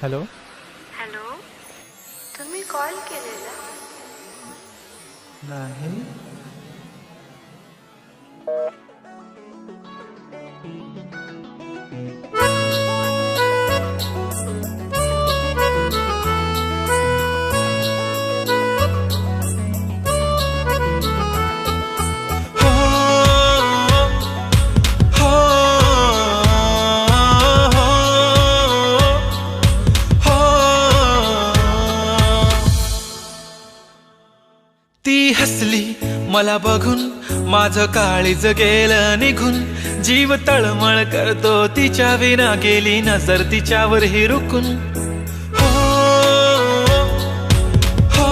Hello. Hello, तुम्ही call केलेला? नाही. ती हसली मला बघून, माझं काळीज गेलं निघून. जीव तळमळ करतो तिच्या विना, गेली नजर तिच्यावर ही रुकून. हो, हो,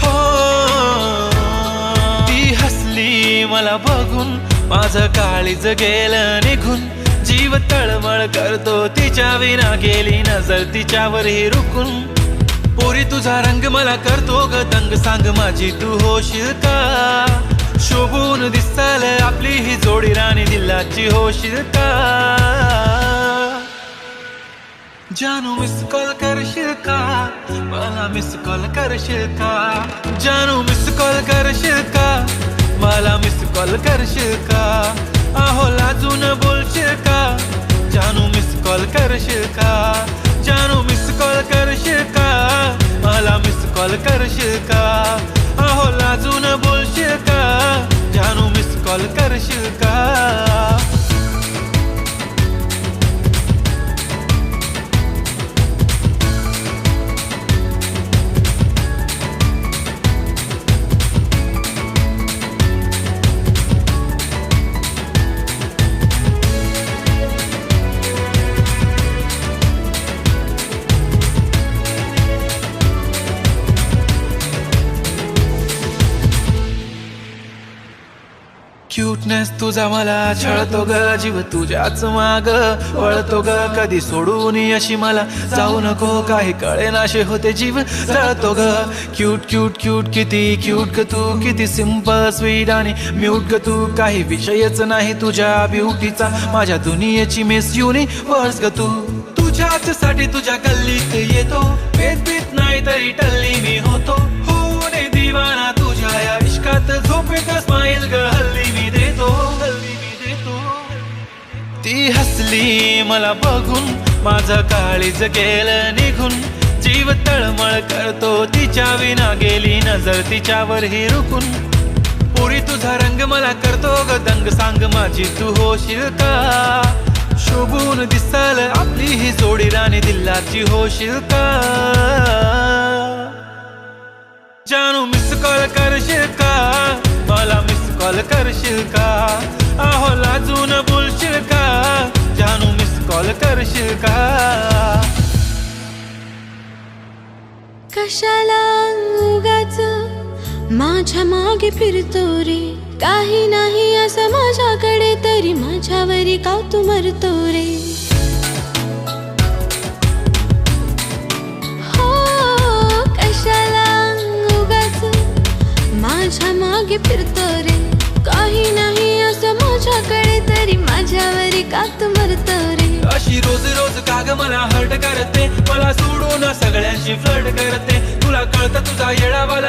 हो, ती हसली मला बघून, माझं काळीज गेलं निघून. जीव तळमळ करतो तिच्या विना, गेली नजर तिच्यावरही रुकून. पोरी तुझा रंग मला करतो ग दंग, सांग माझी तू होशील का? शोभून दिसाल आपली ही जोडी, राणी दिलाची होशील का? जानू मिस कॉल करशील का? मला मिस कॉल करशील का? जानू मिस कॉल करशील का? मला मिस कॉल करशील का? अहो लाजून बोलशील का? जानू मिस कॉल करशील का? जानू मिस कॉल करशील का? मला मिस कॉल करशील का? अहो लाजून बोलशील का? जानू मिस कॉल करशील का? क्यूटनेस तुझा मला छळतो ग, जीव तुझ्याच माग वळतो ग. कधी सोडून अशी मला जाऊ नको, काही कळेनाशे होते जीव जळतो ग. क्यूट क्यूट क्यूट किती क्यूट ग तू, किती सिंपल स्वीट आणि म्यूट ग तू. काही विषयच नाही तुझ्या ब्युटीचा, माझ्या दुनियेची मिस युनिव्हर्स ग तू. तुझ्याच साठी तुझ्या गल्लीत येतो, भेट भेट नाही तरी टल्ली मी होतो. होणे दिवाना तुझ्या या इश्कात, झोपेत स्माईल ग हल्ली मी देतो, हल्ली मी देतो. ती हसली मला बघून, माझं काळीज गेलं निघून. जीव तळमळ करतो तिच्या विना, गेली नजर तिच्यावर ही रुकून. पोरी तुझा रंग मला करतो ग दंग, सांग माझी तू होशील का? शोभून दिसाल आपली ही जोडी, राणी दिलाची होशील का? जानू मिस कॉल करशील का? मला मिस कॉल करशील का? अहो लाजून बोलशील का? जानू मिस कॉल करशील का? कशाला उगाच माझ्या मागे फिरतो रे? काही नाही असं माझ्याकडे, तरी माझ्यावरी का तू मरतो रे? हो, कशाला उगाच माझ्या मागे फिरतो रे? काही नाही असं माझ्याकडे, तरी माझ्यावरी का तू मरतो रे? अशी रोज रोज काग मला हर्ट करते, मला सोडून सगळ्यांशी फ्लर्ट करते. तुला कळतं तुझा येडावाला